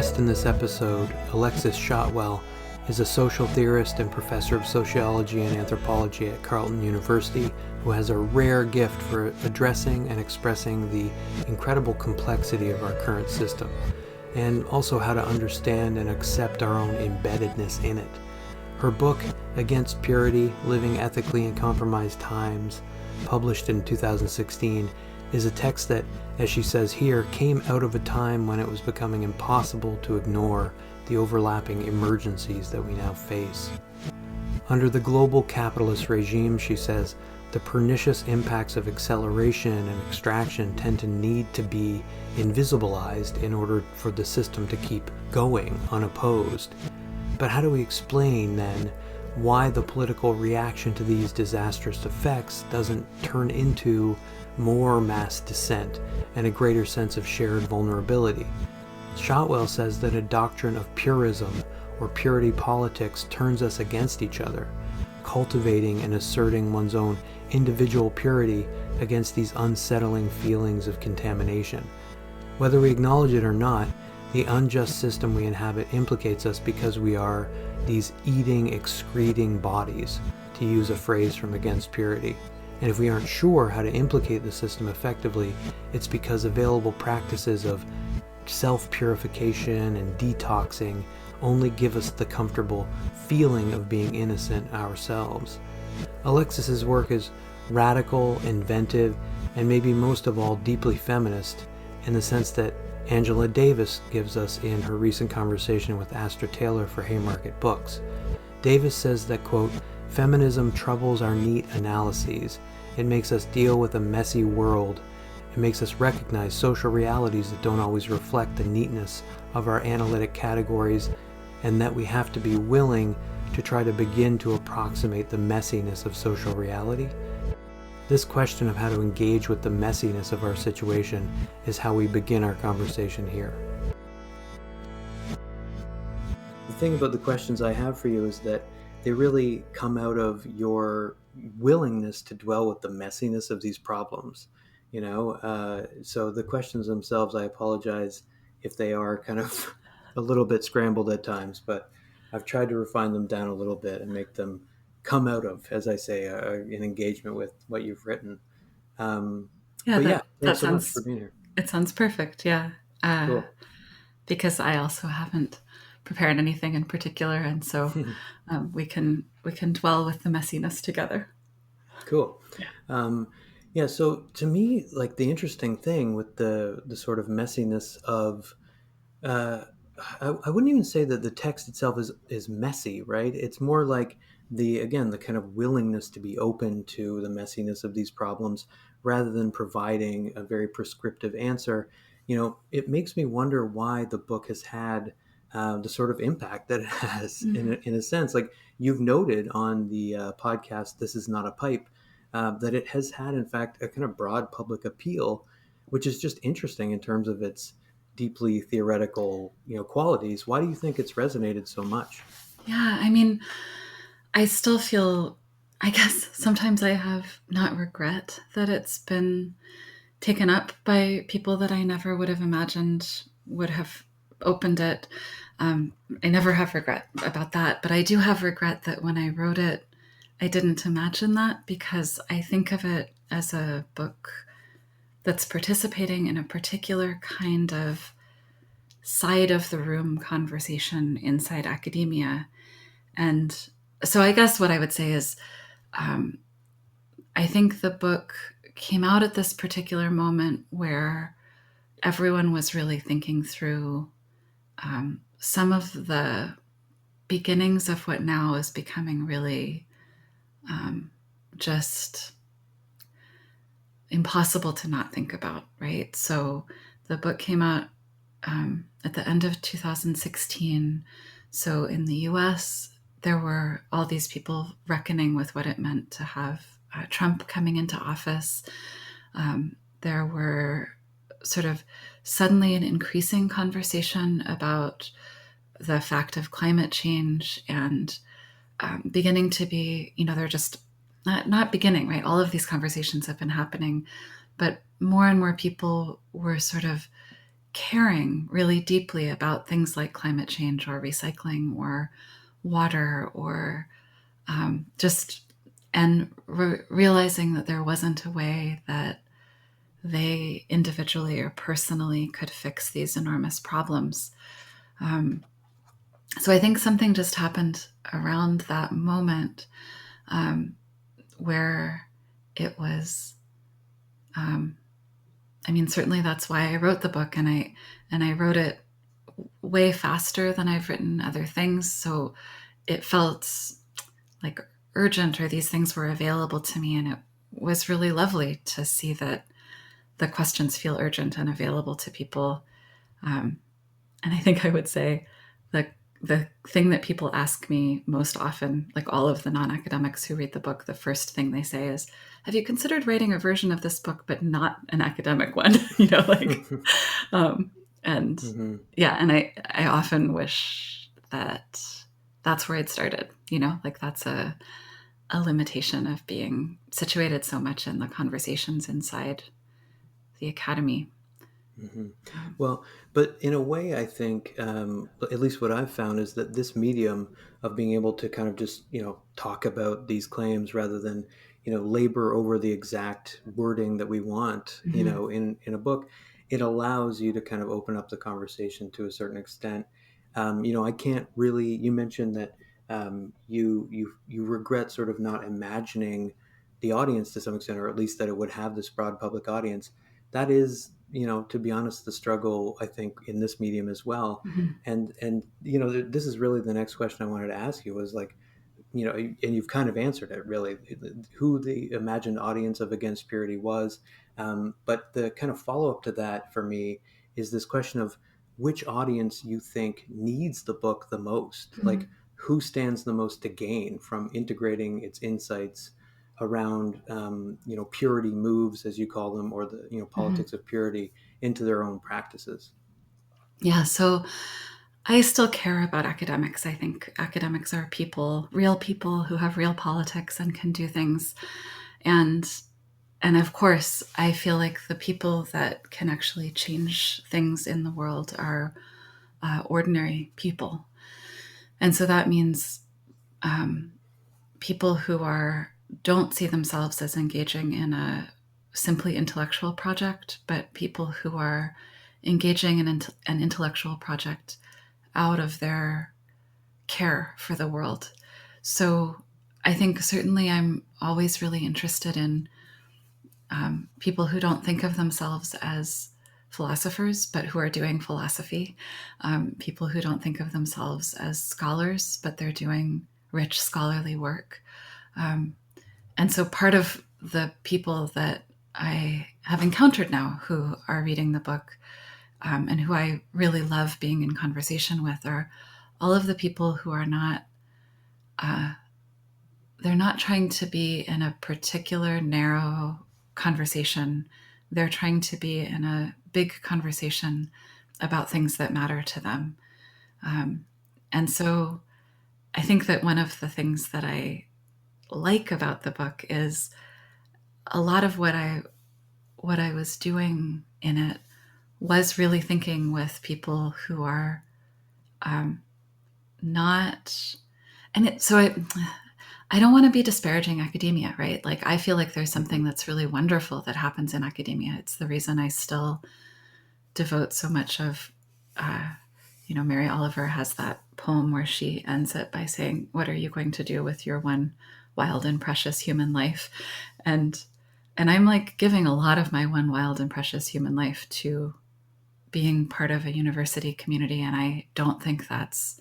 guest in this episode, Alexis Shotwell, is a social theorist and professor of sociology and anthropology at Carleton University who has a rare gift for addressing and expressing the incredible complexity of our current system, and also how to understand and accept our own embeddedness in it. Her book, Against Purity, Living Ethically in Compromised Times, published in 2016, is a text that, as she says here, came out of a time when it was becoming impossible to ignore the overlapping emergencies that we now face. Under the global capitalist regime, she says, the pernicious impacts of acceleration and extraction tend to need to be invisibilized in order for the system to keep going unopposed. But how do we explain, then, why the political reaction to these disastrous effects doesn't turn into more mass dissent and a greater sense of shared vulnerability? Shotwell says that a doctrine of purism or purity politics turns us against each other, cultivating and asserting one's own individual purity against these unsettling feelings of contamination. Whether we acknowledge it or not, the unjust system we inhabit implicates us because we are these eating, excreting bodies, to use a phrase from Against Purity. And if we aren't sure how to implicate the system effectively, it's because available practices of self-purification and detoxing only give us the comfortable feeling of being innocent ourselves. Alexis's work is radical, inventive, and maybe most of all deeply feminist, in the sense that Angela Davis gives us in her recent conversation with Astra Taylor for Haymarket Books. Davis says that, quote, feminism troubles our neat analyses. It makes us deal with a messy world. It makes us recognize social realities that don't always reflect the neatness of our analytic categories, and that we have to be willing to try to begin to approximate the messiness of social reality. This question of how to engage with the messiness of our situation is how we begin our conversation here. The thing about the questions I have for you is that they really come out of your willingness to dwell with the messiness of these problems. So the questions themselves, I apologize if they are kind of a little bit scrambled at times, but I've tried to refine them down a little bit and make them come out of, as I say, an engagement with what you've written. Thanks so much for being here. It sounds perfect, yeah. Cool. Because I also haven't prepared anything in particular, and so we can dwell with the messiness together. Cool. So to me, like, the interesting thing with the sort of messiness of I wouldn't even say that the text itself is messy, right? It's more like the kind of willingness to be open to the messiness of these problems rather than providing a very prescriptive answer. It makes me wonder why the book has had the sort of impact that it has in a sense. Like you've noted on the podcast, This Is Not a Pipe, that it has had, in fact, a kind of broad public appeal, which is just interesting in terms of its deeply theoretical, qualities. Why do you think it's resonated so much? Yeah, I mean, I still feel, I guess sometimes I have not regret that it's been taken up by people that I never would have imagined would have opened it. I never have regret about that, but I do have regret that when I wrote it, I didn't imagine that, because I think of it as a book that's participating in a particular kind of side of the room conversation inside academia. And so I guess what I would say is, I think the book came out at this particular moment where everyone was really thinking through some of the beginnings of what now is becoming really just impossible to not think about, right? So the book came out at the end of 2016. So in the US, there were all these people reckoning with what it meant to have Trump coming into office. There were sort of suddenly an increasing conversation about the fact of climate change, and beginning to be, they're just not beginning, right? All of these conversations have been happening, but more and more people were sort of caring really deeply about things like climate change or recycling or water or realizing that there wasn't a way that they individually or personally could fix these enormous problems. So I think something just happened around that moment where it was, certainly that's why I wrote the book, and I wrote it way faster than I've written other things. So it felt like urgent, or these things were available to me. And it was really lovely to see that the questions feel urgent and available to people. And I think I would say the thing that people ask me most often, like all of the non-academics who read the book, the first thing they say is, have you considered writing a version of this book, but not an academic one? And Mm-hmm. yeah, and I often wish that that's where it started, like that's a limitation of being situated so much in the conversations inside the academy. Mm-hmm. Well, but in a way, I think, at least what I've found is that this medium of being able to kind of just, talk about these claims rather than, labor over the exact wording that we want, Mm-hmm. in a book, it allows you to kind of open up the conversation to a certain extent. I can't really, you mentioned that you regret sort of not imagining the audience to some extent, or at least that it would have this broad public audience. That is, to be honest, the struggle, I think, in this medium as well. Mm-hmm. And this is really the next question I wanted to ask you was like, and you've kind of answered it really, who the imagined audience of Against Purity was. But the kind of follow up to that for me is this question of which audience you think needs the book the most. Mm-hmm. Like, who stands the most to gain from integrating its insights around, purity moves, as you call them, or the, Mm-hmm. politics of purity into their own practices. Yeah, so I still care about academics. I think academics are people, real people who have real politics and can do things. And and of course, I feel like the people that can actually change things in the world are ordinary people. And so that means people who don't see themselves as engaging in a simply intellectual project, but people who are engaging in an intellectual project out of their care for the world. So I think certainly I'm always really interested in people who don't think of themselves as philosophers, but who are doing philosophy. People who don't think of themselves as scholars, but they're doing rich scholarly work. And so part of the people that I have encountered now who are reading the book and who I really love being in conversation with are all of the people who are not, they're not trying to be in a particular narrow conversation. They're trying to be in a big conversation about things that matter to them. And so I think that one of the things that I like about the book is a lot of what I was doing in it was really thinking with people who are not, and it, so I don't want to be disparaging academia, right? Like I feel like there's something that's really wonderful that happens in academia. It's the reason I still devote so much of, Mary Oliver has that poem where she ends it by saying, "What are you going to do with your one wild and precious human life?" And I'm like giving a lot of my one wild and precious human life to being part of a university community. And I don't think that's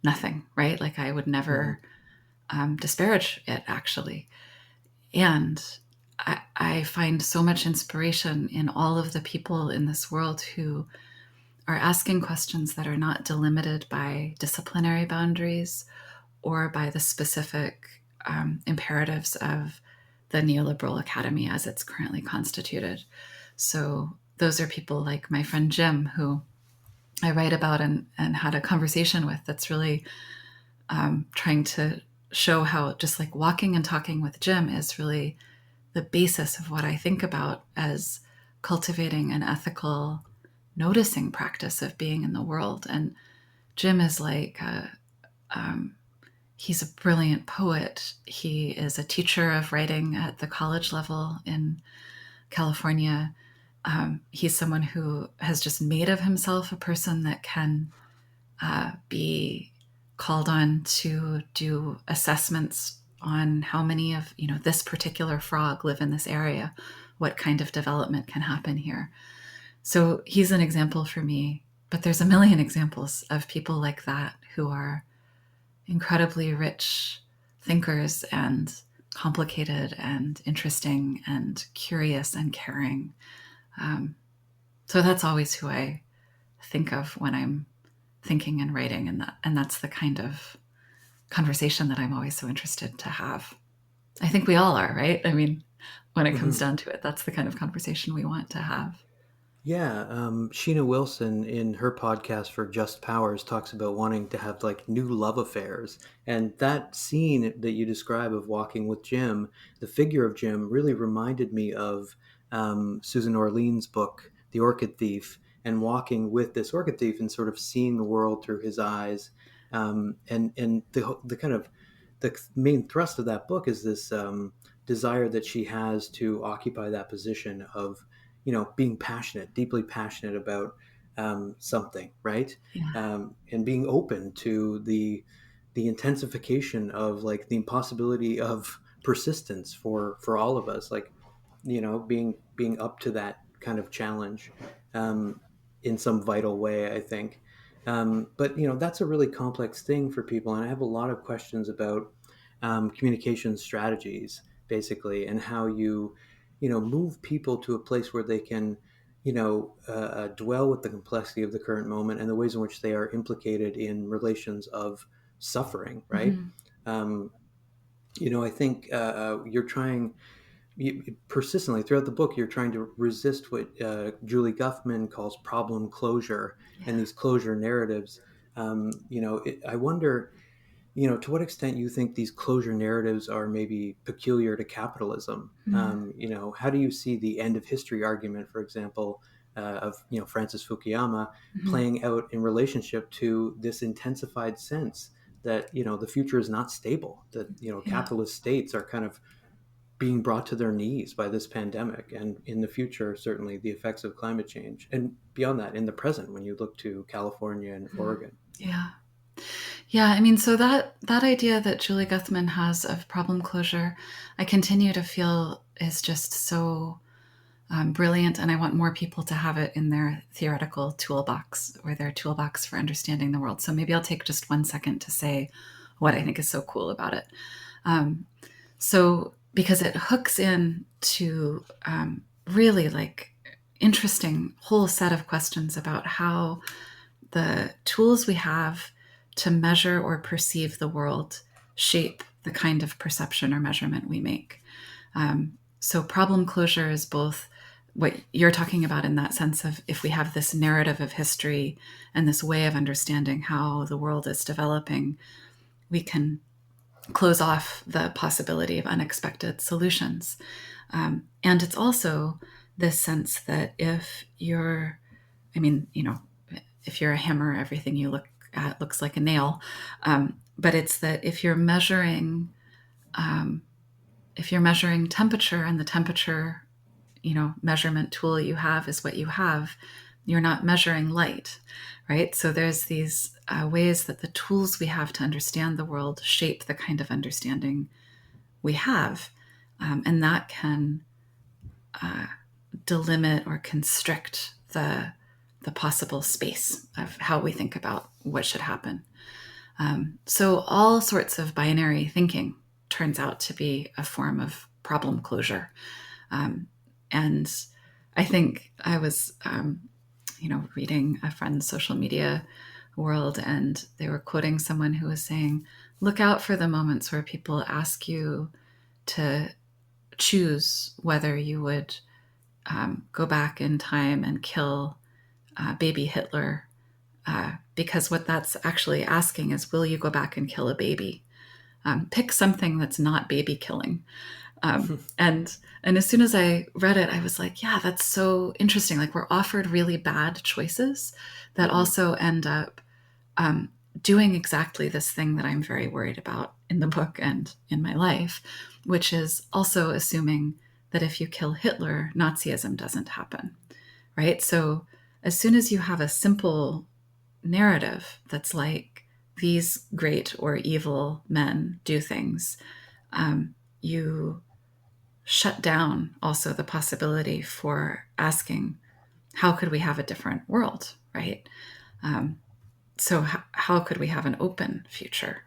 nothing, right? Like I would never disparage it, actually. And I find so much inspiration in all of the people in this world who are asking questions that are not delimited by disciplinary boundaries or by the specific imperatives of the neoliberal academy as it's currently constituted. So those are people like my friend Jim, who I write about and had a conversation with, that's really trying to show how just like walking and talking with Jim is really the basis of what I think about as cultivating an ethical noticing practice of being in the world. And Jim is like, he's a brilliant poet. He is a teacher of writing at the college level in California. He's someone who has just made of himself a person that can be called on to do assessments on how many of this particular frog live in this area, what kind of development can happen here. So he's an example for me, but there's a million examples of people like that who are incredibly rich thinkers and complicated and interesting and curious and caring. So that's always who I think of when I'm thinking and writing, and that's the kind of conversation that I'm always so interested to have. I think we all are, right? I mean, when it comes down to it, that's the kind of conversation we want to have. Yeah, Sheena Wilson in her podcast for Just Powers talks about wanting to have like new love affairs. And that scene that you describe of walking with Jim, the figure of Jim really reminded me of Susan Orlean's book, The Orchid Thief, and walking with this orchid thief and sort of seeing the world through his eyes. And the kind of the main thrust of that book is this desire that she has to occupy that position of being passionate, deeply passionate about something, right? Yeah. And being open to the intensification of like the impossibility of persistence for all of us, like being up to that kind of challenge in some vital way, I think. But that's a really complex thing for people, and I have a lot of questions about communication strategies, basically, and how you move people to a place where they can, dwell with the complexity of the current moment and the ways in which they are implicated in relations of suffering, right? Mm-hmm. Um, I think you're trying persistently throughout the book, you're trying to resist what Julie Guffman calls problem closure and Yeah. these closure narratives. I wonder to what extent you think these closure narratives are maybe peculiar to capitalism. Mm-hmm. How do you see the end of history argument, for example, of Francis Fukuyama Mm-hmm. playing out in relationship to this intensified sense that the future is not stable, that Yeah. capitalist states are kind of being brought to their knees by this pandemic, and in the future, certainly the effects of climate change, and beyond that, in the present, when you look to California and Oregon. Yeah. Yeah, I mean, so that idea that Julie Guthman has of problem closure, I continue to feel is just so brilliant, and I want more people to have it in their theoretical toolbox or their toolbox for understanding the world. So maybe I'll take just 1 second to say what I think is so cool about it. So because it hooks in to really like interesting whole set of questions about how the tools we have to measure or perceive the world shape the kind of perception or measurement we make. So problem closure is both what you're talking about in that sense of if we have this narrative of history and this way of understanding how the world is developing, we can close off the possibility of unexpected solutions. And it's also this sense that if you're, I mean, if you're a hammer, everything you look at looks like a nail. But it's that if you're measuring temperature and the temperature, measurement tool you have is what you have, you're not measuring light, right? So there's these ways that the tools we have to understand the world shape the kind of understanding we have. And that can delimit or constrict the possible space of how we think about what should happen. So all sorts of binary thinking turns out to be a form of problem closure. And I think I was, reading a friend's social media world, and they were quoting someone who was saying, look out for the moments where people ask you to choose whether you would go back in time and kill baby Hitler, because what that's actually asking is, will you go back and kill a baby? Pick something that's not baby killing. And as soon as I read it, I was like, yeah, that's so interesting. Like, we're offered really bad choices that also end up doing exactly this thing that I'm very worried about in the book and in my life, which is also assuming that if you kill Hitler, Nazism doesn't happen, right? So as soon as you have a simple narrative that's like, these great or evil men do things, you shut down also the possibility for asking, how could we have a different world, right? So how could we have an open future?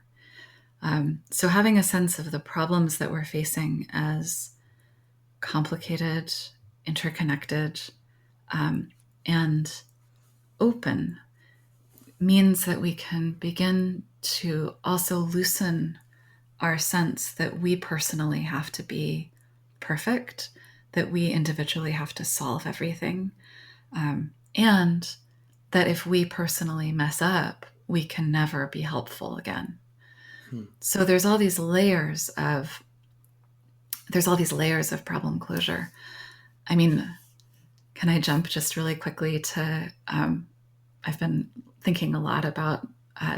So having a sense of the problems that we're facing as complicated, interconnected, and open means that we can begin to also loosen our sense that we personally have to be perfect, that we individually have to solve everything, and that if we personally mess up, we can never be helpful again. So there's all these layers of problem closure. I mean, can I jump just really quickly to? I've been thinking a lot about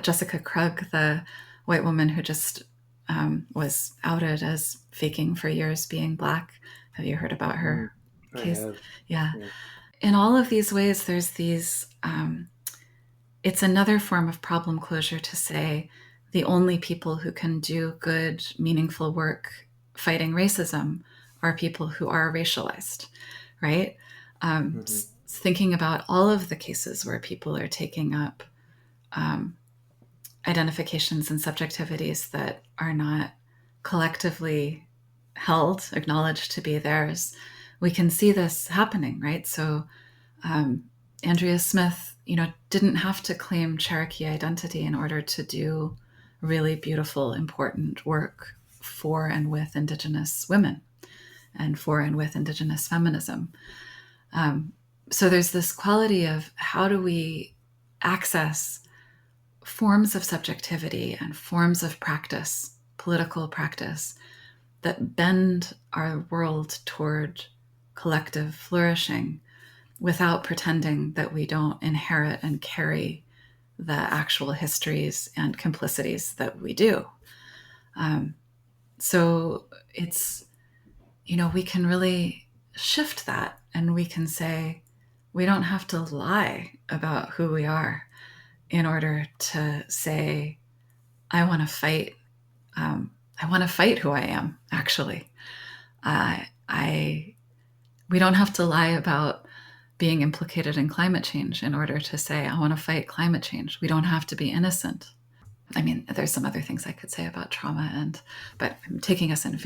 Jessica Krug, the white woman who just was outed as faking for years being Black. Have you heard about her case? I have. Yeah. In all of these ways, there's these. It's another form of problem closure to say the only people who can do good, meaningful work fighting racism are people who are racialized, right? Thinking about all of the cases where people are taking up identifications and subjectivities that are not collectively held, acknowledged to be theirs, we can see this happening, right? So Andrea Smith, didn't have to claim Cherokee identity in order to do really beautiful, important work for and with Indigenous women and for and with Indigenous feminism. So there's this quality of how do we access forms of subjectivity and forms of practice, political practice, that bend our world toward collective flourishing without pretending that we don't inherit and carry the actual histories and complicities that we do. So it's, we can really shift that, and we can say, we don't have to lie about who we are in order to say, I want to fight. I want to fight who I am, actually. We don't have to lie about being implicated in climate change in order to say, I want to fight climate change. We don't have to be innocent. I mean, there's some other things I could say about trauma, but I'm taking us in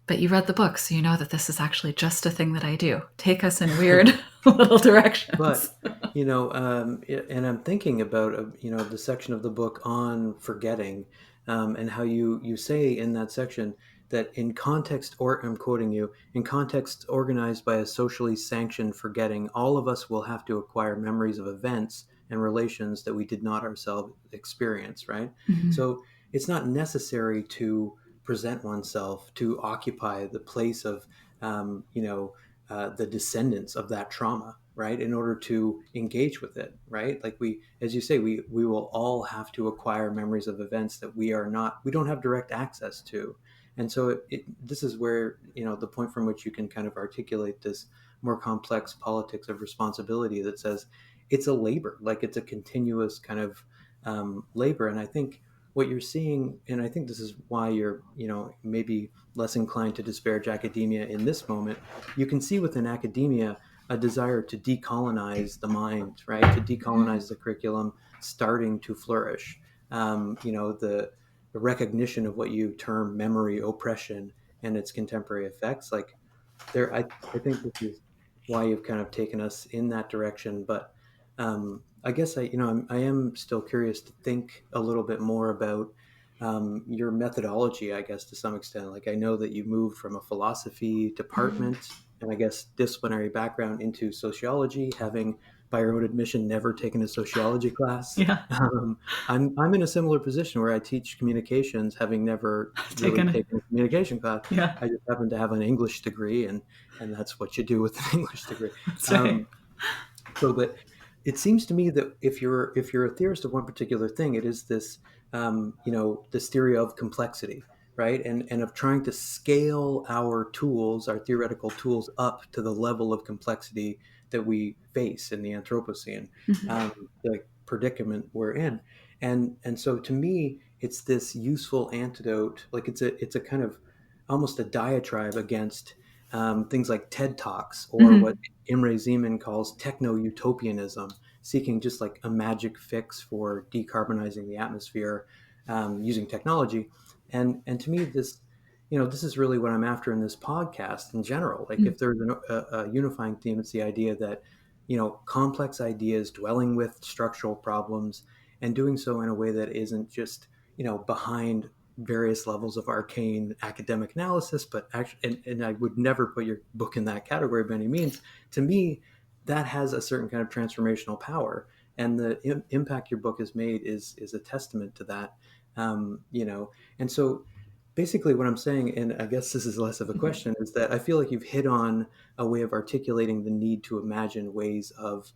but you read the book, so you know that this is actually just a thing that I do. Take us in weird little directions. But, and I'm thinking about, the section of the book on forgetting, and how you say in that section that in context, or I'm quoting you, in context organized by a socially sanctioned forgetting, all of us will have to acquire memories of events and relations that we did not ourselves experience, right? Mm-hmm. So it's not necessary to present oneself to occupy the place of, the descendants of that trauma, right? In order to engage with it, right? Like as you say, we will all have to acquire memories of events that we don't have direct access to. And so this is where, the point from which you can kind of articulate this more complex politics of responsibility that says it's a labor, like it's a continuous kind of labor. And I think what you're seeing, and I think this is why you're, maybe less inclined to disparage academia in this moment, you can see within academia a desire to decolonize the mind, right? To decolonize the curriculum starting to flourish. The recognition of what you term memory oppression and its contemporary effects. Like I think this is why you've kind of taken us in that direction. But I guess I am still curious to think a little bit more about your methodology, I guess, to some extent. Like I know that you moved from a philosophy department and I guess disciplinary background into sociology, having, by your own admission, never taken a sociology class. Yeah. I'm in a similar position where I teach communications, having never really Taken it. taken a communication class. Yeah. I just happen to have an English degree, and that's what you do with an English degree. That's right. Um, but it seems to me that if you're a theorist of one particular thing, it is this this theory of complexity, right? And of trying to scale our tools, our theoretical tools, up to the level of complexity that we face in the Anthropocene, Mhm. um, the predicament we're in. And so to me, it's this useful antidote. Like it's a kind of almost a diatribe against things like TED Talks, or what Mhm. Imre Zeman calls techno-utopianism, seeking just like a magic fix for decarbonizing the atmosphere using technology. And to me, this is really what I'm after in this podcast in general. Like, Mm. if there's a unifying theme, it's the idea that complex ideas, dwelling with structural problems, and doing so in a way that isn't just behind various levels of arcane academic analysis, but actually, and I would never put your book in that category by any means. To me, that has a certain kind of transformational power, and the impact your book has made is a testament to that. And so basically, what I'm saying, and I guess this is less of a Mhm. question, is that I feel like you've hit on a way of articulating the need to imagine ways of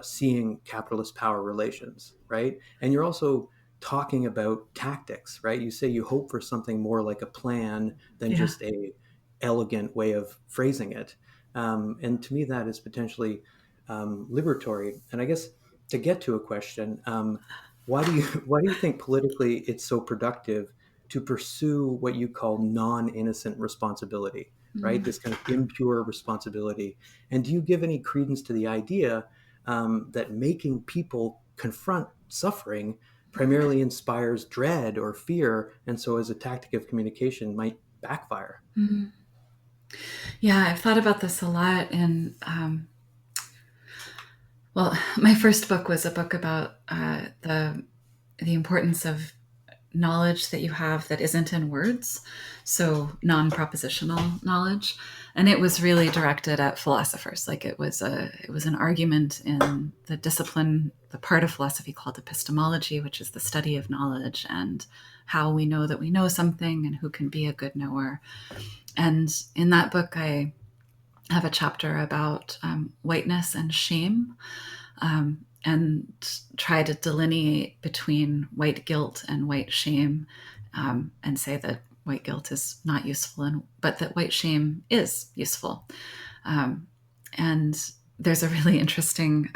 seeing capitalist power relations, right? And you're also talking about tactics, right? You say you hope for something more like a plan than Yeah. just a elegant way of phrasing it. And to me, that is potentially liberatory. And I guess, to get to a question, why do you why do you think politically it's so productive to pursue what you call non-innocent responsibility, right? Mm. This kind of impure responsibility. And do you give any credence to the idea that making people confront suffering primarily inspires dread or fear, and so as a tactic of communication might backfire? Mm. Yeah, I've thought about this a lot. And well, my first book was a book about the importance of knowledge that you have that isn't in words, so non-propositional knowledge, and it was really directed at philosophers. Like, it was an argument in the discipline, the part of philosophy called epistemology, which is the study of knowledge and how we know that we know something and who can be a good knower. And in that book, I have a chapter about whiteness and shame, and try to delineate between white guilt and white shame, and say that white guilt is not useful, but that white shame is useful. Um, and there's a really interesting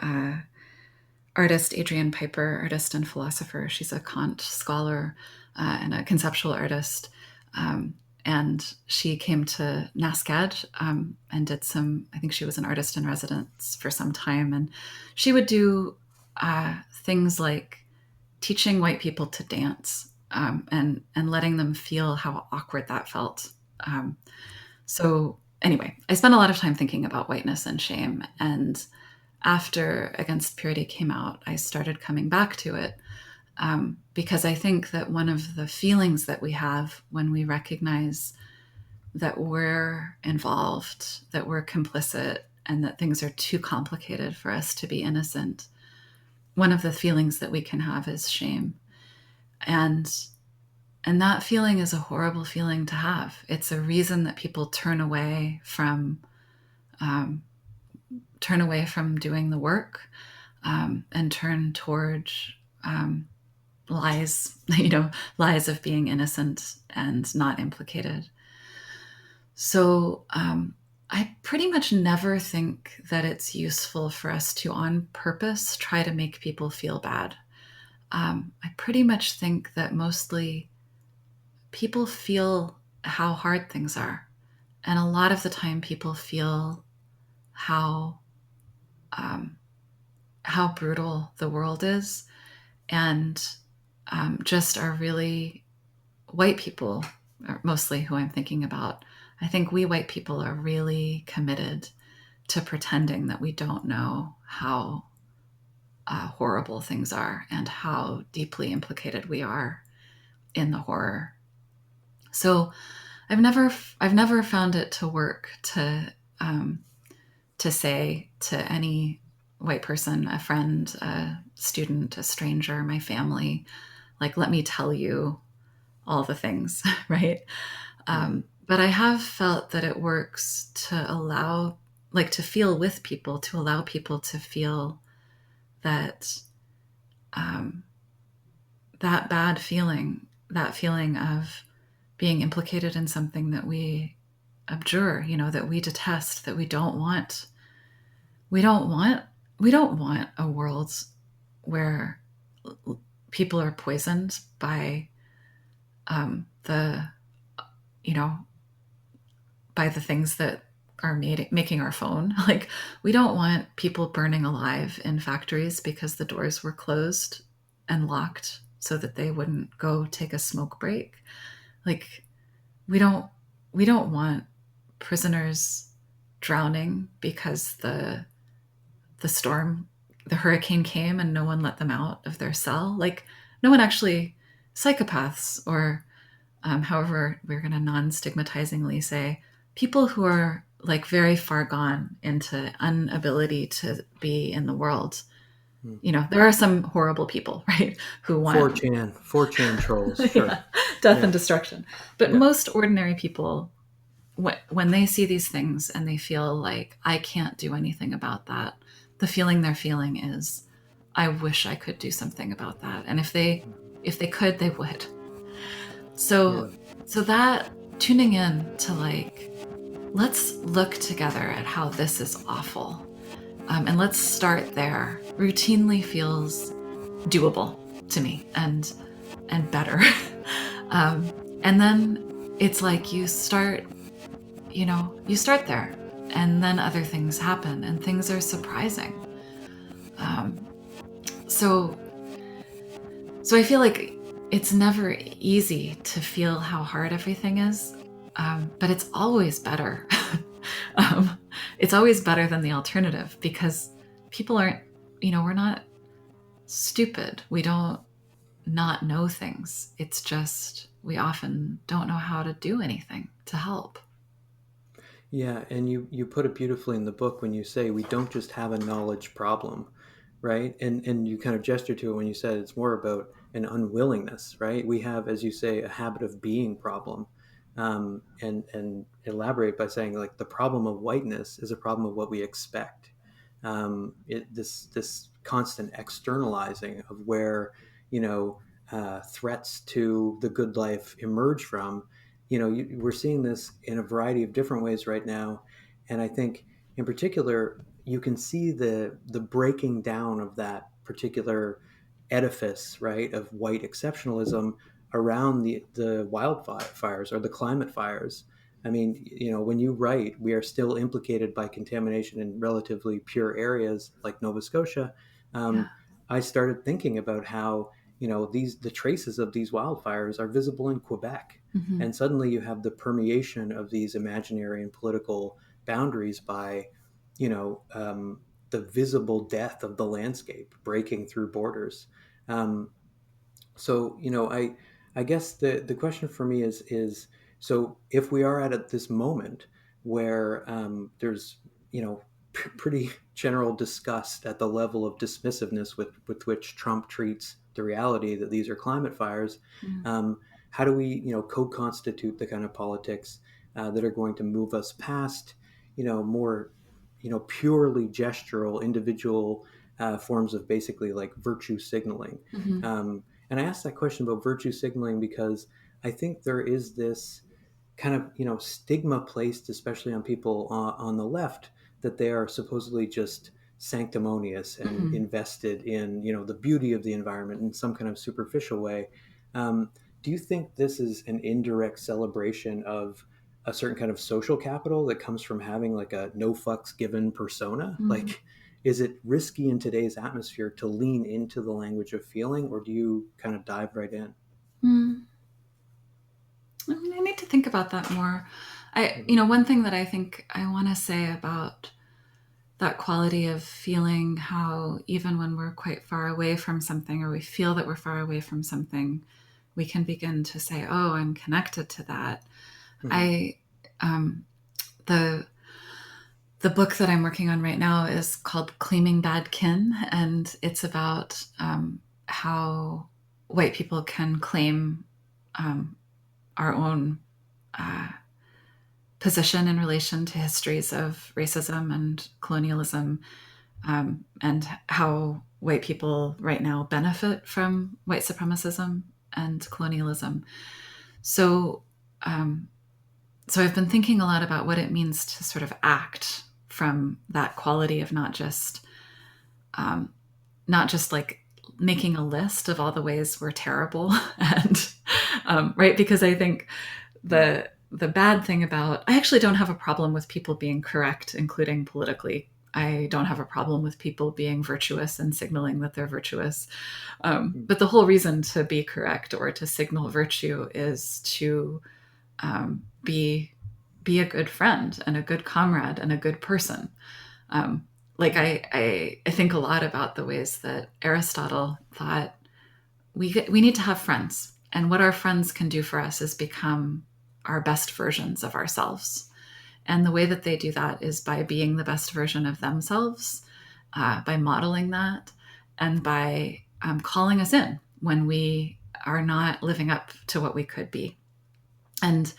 artist, Adrian Piper, artist and philosopher. She's a Kant scholar and a conceptual artist. And she came to NASCAD and did I think she was an artist in residence for some time. And she would do things like teaching white people to dance, and letting them feel how awkward that felt. So anyway, I spent a lot of time thinking about whiteness and shame. And after Against Purity came out, I started coming back to it, because I think that one of the feelings that we have when we recognize that we're involved, that we're complicit, and that things are too complicated for us to be innocent, one of the feelings that we can have is shame. And that feeling is a horrible feeling to have. It's a reason that people um, turn away from doing the work, and turn toward um, lies, lies of being innocent and not implicated. So I pretty much never think that it's useful for us to, on purpose, try to make people feel bad. I pretty much think that mostly people feel how hard things are. And a lot of the time, people feel how um, how brutal the world is, and just are really white people, mostly who I'm thinking about. I think we white people are really committed to pretending that we don't know how horrible things are and how deeply implicated we are in the horror. So I've never found it to work to say to any white person, a friend, a student, a stranger, my family, like, let me tell you all the things, right? But I have felt that it works to allow, like, to feel with people, to allow people to feel that that bad feeling, that feeling of being implicated in something that we abjure, that we detest, that we don't want. We don't want a world where people are poisoned by the by the things that are making our phone. Like, we don't want people burning alive in factories because the doors were closed and locked so that they wouldn't go take a smoke break. Like, we don't want prisoners drowning because the storm, the hurricane came and no one let them out of their cell. Like, no one actually, psychopaths, or however we're going to non-stigmatizingly say, people who are like very far gone into inability to be in the world. There are some horrible people, right, who want 4chan trolls, sure. Yeah, death Yeah. and destruction. But most ordinary people, when they see these things and they feel like, I can't do anything about that, the feeling they're feeling is, I wish I could do something about that. And if they could, they would. So that tuning in to, like, let's look together at how this is awful, and let's start there, routinely feels doable to me, and better. And then it's like you start there, and then other things happen, and things are surprising. So I feel like it's never easy to feel how hard everything is, but it's always better. It's always better than the alternative, because people aren't, we're not stupid. We don't not know things. It's just we often don't know how to do anything to help. Yeah, and you put it beautifully in the book when you say we don't just have a knowledge problem, right? And you kind of gesture to it when you said it's more about an unwillingness, right? We have, as you say, a habit of being problem, and elaborate by saying, like, the problem of whiteness is a problem of what we expect. This constant externalizing of where threats to the good life emerge from. We're seeing this in a variety of different ways right now, and I think in particular you can see the breaking down of that particular edifice, right, of white exceptionalism around the wildfires or the climate fires. I mean, when you write, we are still implicated by contamination in relatively pure areas like Nova Scotia. Yeah. I started thinking about how the traces of these wildfires are visible in Quebec, Mm-hmm. and suddenly you have the permeation of these imaginary and political boundaries by the visible death of the landscape breaking through borders. Um, I guess the question for me is so if we are at this moment where there's pretty general disgust at the level of dismissiveness with which Trump treats the reality that these are climate fires, Mm-hmm. how do we co-constitute the kind of politics that are going to move us past more purely gestural individual forms of basically like virtue signaling. Mm-hmm. And I asked that question about virtue signaling because I think there is this kind of stigma placed, especially on people on the left, that they are supposedly just sanctimonious and Mm-hmm. invested in the beauty of the environment in some kind of superficial way. Do you think this is an indirect celebration of a certain kind of social capital that comes from having like a no fucks given persona? Mm-hmm. Like, is it risky in today's atmosphere to lean into the language of feeling, or do you kind of dive right in? Mm. I need to think about that more. One thing that I think I want to say about that quality of feeling, how even when we're quite far away from something, or we feel that we're far away from something, we can begin to say, oh, I'm connected to that. Mm-hmm. I the the book that I'm working on right now is called Claiming Bad Kin, and it's about how white people can claim um, our own uh, position in relation to histories of racism and colonialism, and how white people right now benefit from white supremacism and colonialism. So, um, so I've been thinking a lot about what it means to sort of act from that quality of um, not just like making a list of all the ways we're terrible, and right, because I think the bad thing about, I actually don't have a problem with people being correct, including politically. I don't have a problem with people being virtuous and signaling that they're virtuous. But the whole reason to be correct or to signal virtue is to be a good friend and a good comrade and a good person. Um, like I think a lot about the ways that Aristotle thought we need to have friends, and what our friends can do for us is become our best versions of ourselves. And the way that they do that is by being the best version of themselves, by modeling that, and by calling us in when we are not living up to what we could be. And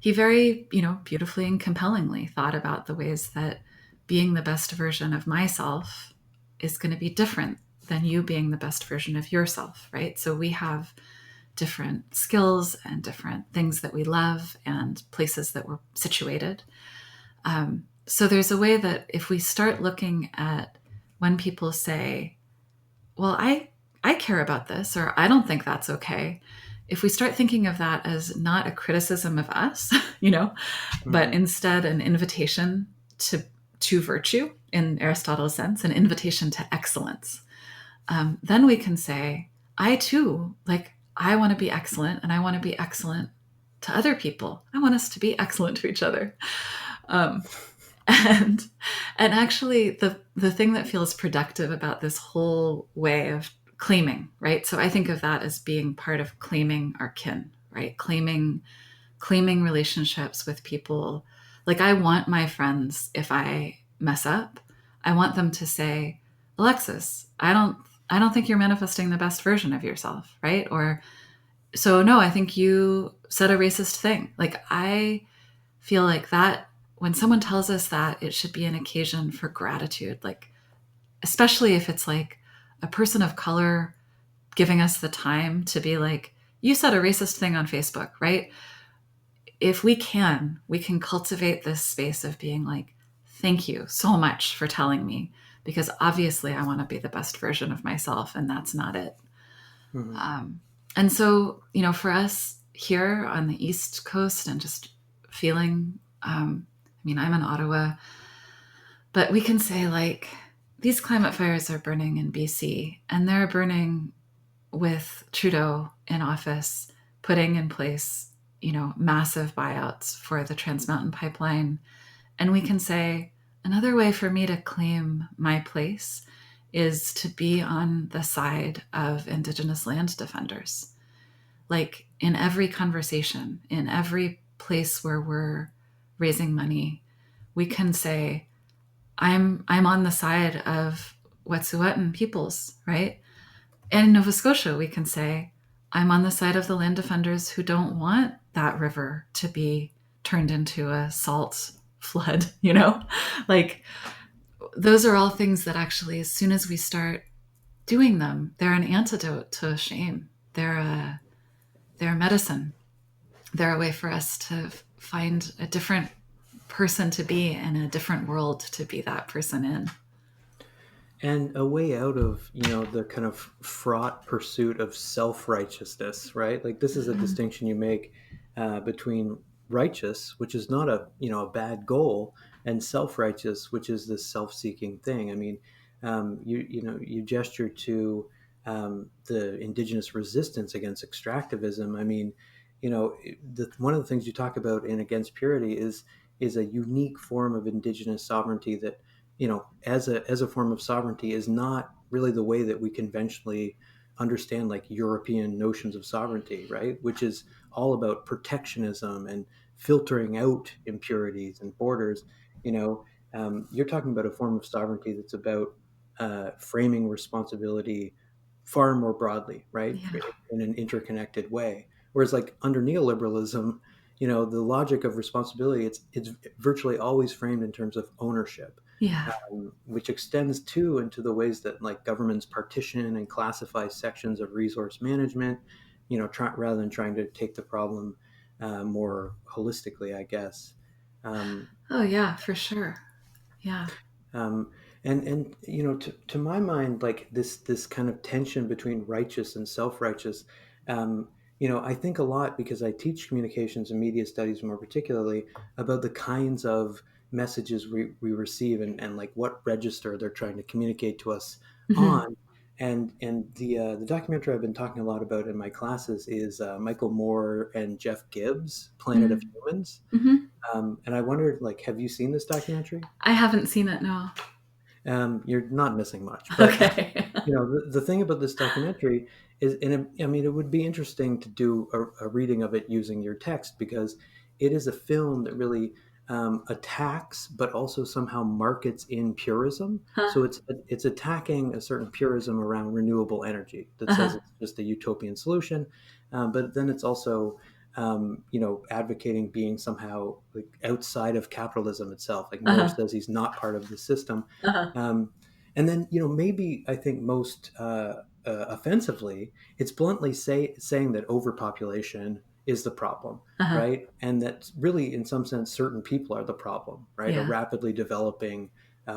he very, beautifully and compellingly thought about the ways that being the best version of myself is going to be different than you being the best version of yourself, right? So we have different skills and different things that we love and places that we're situated. So there's a way that if we start looking at when people say, well, I care about this, or I don't think that's okay. If we start thinking of that as not a criticism of us, but Mm-hmm. instead an invitation to virtue in Aristotle's sense, an invitation to excellence, then we can say, I too, I want to be excellent, and I want to be excellent to other people. I want us to be excellent to each other. Um, and and actually the thing that feels productive about this whole way of claiming, right? So I think of that as being part of claiming our kin, right? Claiming relationships with people. Like, I want my friends, if I mess up, I want them to say, Alexis, I don't think you're manifesting the best version of yourself, right? Or, so no, I think you said a racist thing. Like, I feel like that when someone tells us that, it should be an occasion for gratitude. Like, especially if it's like a person of color giving us the time to be like, you said a racist thing on Facebook, right? If we can cultivate this space of being like, thank you so much for telling me, because obviously I want to be the best version of myself, and that's not it. Mm-hmm. And so, for us here on the East Coast, and just feeling, I'm in Ottawa, but we can say, like, these climate fires are burning in BC, and they're burning with Trudeau in office, putting in place, massive buyouts for the Trans Mountain Pipeline. And we can say, another way for me to claim my place is to be on the side of Indigenous land defenders. Like, in every conversation, in every place where we're raising money, we can say, I'm on the side of Wet'suwet'en peoples, right? And in Nova Scotia, we can say, I'm on the side of the land defenders who don't want that river to be turned into a salt flood, Like, those are all things that actually, as soon as we start doing them, they're an antidote to shame. They're medicine. They're a way for us to find a different person to be in a different world to be that person in. And a way out of the kind of fraught pursuit of self-righteousness, right? Like, this is a distinction you make between righteous, which is not a bad goal, and self-righteous, which is this self-seeking thing. I mean, you gesture to the indigenous resistance against extractivism. I mean, one of the things you talk about in Against Purity is a unique form of indigenous sovereignty that, as a form of sovereignty, is not really the way that we conventionally understand like European notions of sovereignty, right? Which is all about protectionism and filtering out impurities and borders, you know, you're talking about a form of sovereignty that's about framing responsibility far more broadly, right? Yeah. In an interconnected way. Whereas like under neoliberalism, the logic of responsibility, it's virtually always framed in terms of ownership, Yeah. which extends too into the ways that like governments partition and classify sections of resource management, rather than trying to take the problem more holistically, I guess. Um, Oh, yeah, for sure. Yeah. um, and to my mind, like this kind of tension between righteous and self-righteous, I think a lot because I teach communications and media studies more particularly about the kinds of messages we receive, and like what register they're trying to communicate to us Hmm. on. And the documentary I've been talking a lot about in my classes is Michael Moore and Jeff Gibbs' Planet of Humans. Hmm. And I wondered, like, have you seen this documentary? I haven't seen it, no. You're not missing much, but Okay. the thing about this documentary is, I mean, it would be interesting to do a reading of it using your text, because it is a film that really attacks, but also somehow markets in purism. Huh. So it's attacking a certain purism around renewable energy that says Uh-huh. it's just a utopian solution, but then it's also advocating being somehow like outside of capitalism itself. Like Moore Uh-huh. says, he's not part of the system. Uh-huh. Um, and then, maybe I think most offensively, it's bluntly saying that overpopulation is the problem, Uh-huh. right? And that really, in some sense, certain people are the problem, right? A Yeah. rapidly developing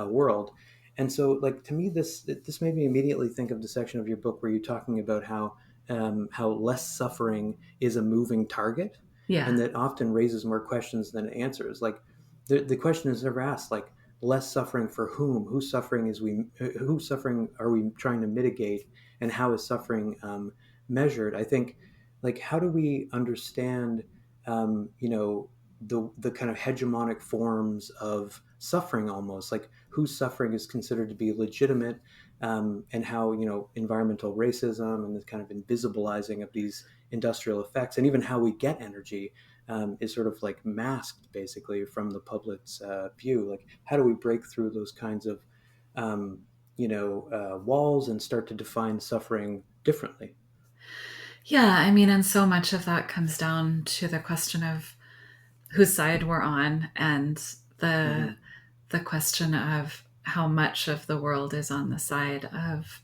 world. And so, like, to me, this made me immediately think of the section of your book where you're talking about how less suffering is a moving target, Yeah. and that often raises more questions than it answers. Like, the question is never asked, like, less suffering for whom? Whose suffering are we trying to mitigate, and how is suffering measured? I think, like, how do we understand, the kind of hegemonic forms of suffering, almost like whose suffering is considered to be legitimate, and how environmental racism and the kind of invisibilizing of these industrial effects, and even how we get energy, is sort of like masked basically from the public's view. Like, how do we break through those kinds of walls and start to define suffering differently? Yeah, I mean, and so much of that comes down to the question of whose side we're on, and the Hmm. the question of how much of the world is on the side of,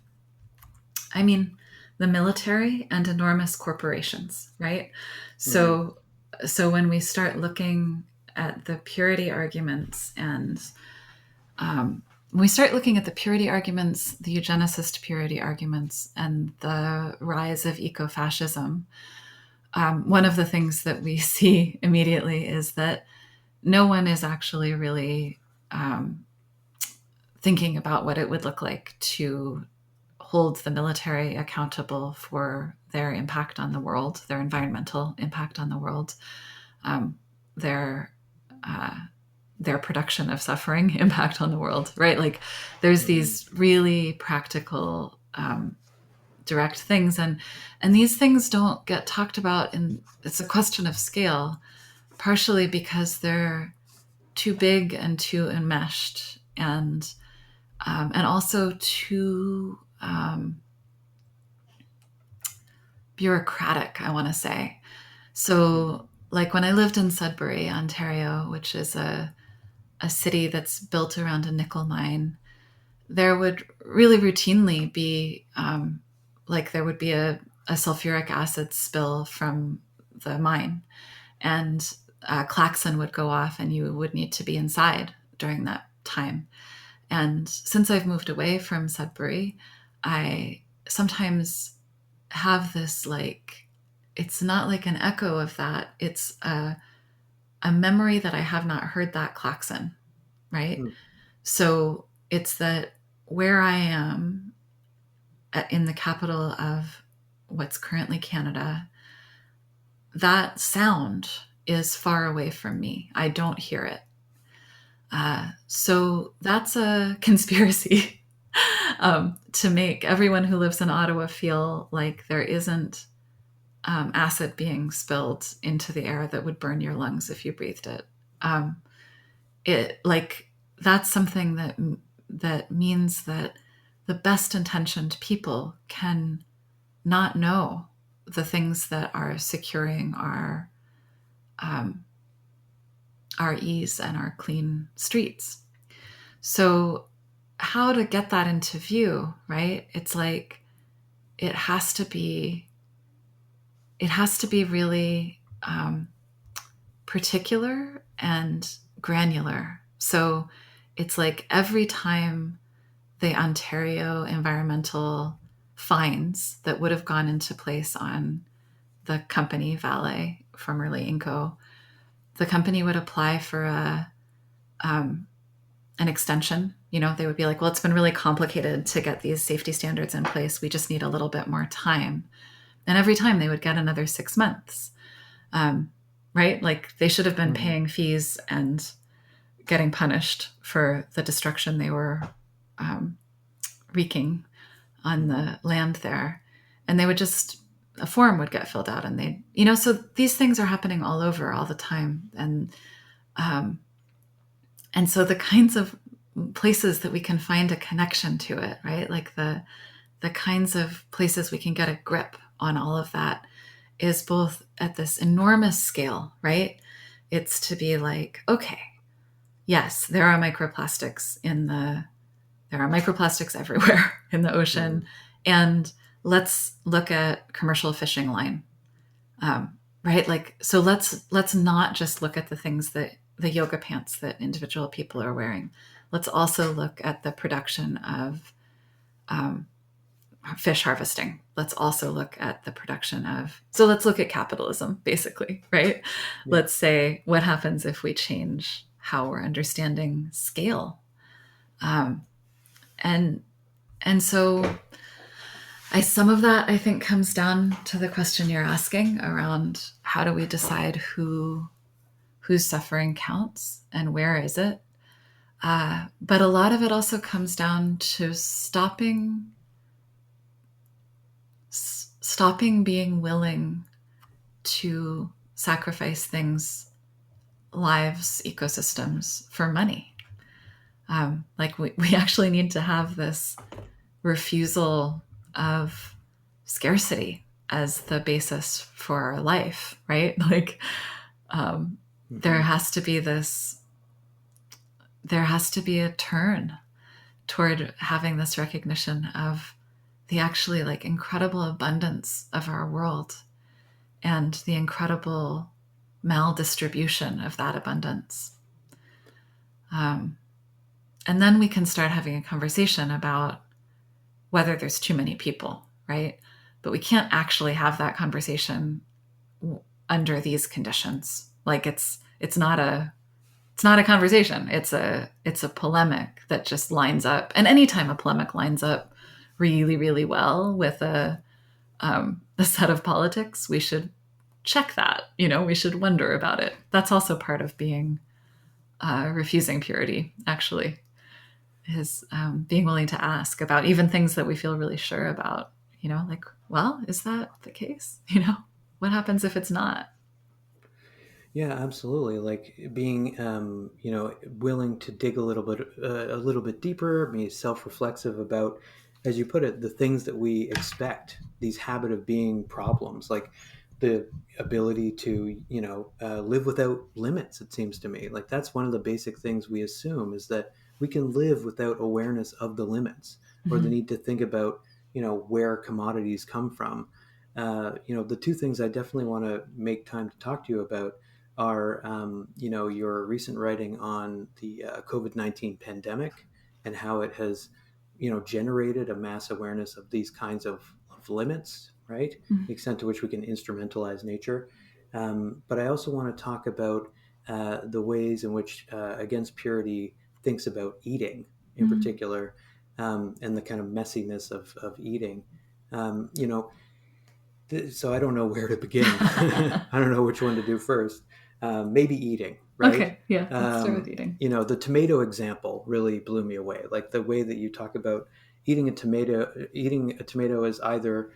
I mean, the military and enormous corporations, right? Hmm. So when we start looking at the purity arguments, and when we start looking at the purity arguments, the eugenicist purity arguments, and the rise of eco-fascism, one of the things that we see immediately is that no one is actually really thinking about what it would look like to hold the military accountable for their impact on the world, their environmental impact on the world, um, their uh, their production of suffering impact on the world, right? Like, there's Hmm. these really practical, direct things, and these things don't get talked about. And it's a question of scale, partially because they're too big and too enmeshed, and also too bureaucratic, I want to say. Hmm. So, like when I lived in Sudbury, Ontario, which is a city that's built around a nickel mine, there would really routinely be, like, there would be a sulfuric acid spill from the mine, and a klaxon would go off, and you would need to be inside during that time. And since I've moved away from Sudbury, I sometimes have this, like, it's not like an echo of that. It's a memory that I have not heard that klaxon, right? Hmm. So it's that where I am in the capital of what's currently Canada, that sound is far away from me. I don't hear it. So that's a conspiracy, to make everyone who lives in Ottawa feel like there isn't acid being spilled into the air that would burn your lungs if you breathed it. Um, it like that's something that means that the best intentioned people can not know the things that are securing um, our ease and our clean streets. So how to get that into view, right? It's like it has to be really particular and granular. So it's like every time the Ontario environmental fines that would have gone into place on the company Vale, formerly Inco, the company would apply for an extension. You know, they would be like, well, it's been really complicated to get these safety standards in place. We just need a little bit more time. And every time they would get another 6 months. Right? Like they should have been paying fees and getting punished for the destruction they were wreaking on the land there. And they would just, a form would get filled out and they, you know, so these things are happening all over all the time. And so the kinds of places that we can find a connection to it, right? Like the kinds of places we can get a grip on all of that is both at this enormous scale, right? It's to be like, okay, yes, there are microplastics everywhere in the ocean. And let's look at commercial fishing line, right? Like, so let's not just look at the things that the yoga pants that individual people are wearing. Let's also look at the production of fish harvesting. Let's also look at the production of, so let's look at capitalism, basically, right? Yeah. Let's say, what happens if we change how we're understanding scale? And so some of that I think comes down to the question you're asking around how do we decide whose suffering counts and where is it? But a lot of it also comes down to stopping being willing to sacrifice things, lives, ecosystems for money. Like we actually need to have this refusal of scarcity as the basis for our life, right? Like there has to be a turn toward having this recognition of the actually like incredible abundance of our world and the incredible maldistribution of that abundance. And then we can start having a conversation about whether there's too many people, right? But we can't actually have that conversation under these conditions. Like it's not a conversation. It's a polemic that just lines up. And anytime a polemic lines up really, really well with a set of politics, we should check that. You know, we should wonder about it. That's also part of being refusing purity, actually, is being willing to ask about even things that we feel really sure about. You know, like, well, is that the case? You know, what happens if it's not? Yeah, absolutely. Like being, willing to dig a little bit deeper, be self-reflexive about, as you put it, the things that we expect, these habit of being problems, like the ability to, live without limits. It seems to me like that's one of the basic things we assume is that we can live without awareness of the limits or the need to think about, where commodities come from. The two things I definitely want to make time to talk to you about are, your recent writing on the COVID-19 pandemic and how it has, generated a mass awareness of these kinds of limits, right? The extent to which we can instrumentalize nature. But I also want to talk about the ways in which Against Purity thinks about eating in particular, and the kind of messiness of eating. So I don't know where to begin. I don't know which one to do first. Maybe eating, right? Okay, yeah, let's start with eating. The tomato example really blew me away. Like the way that you talk about eating a tomato is either,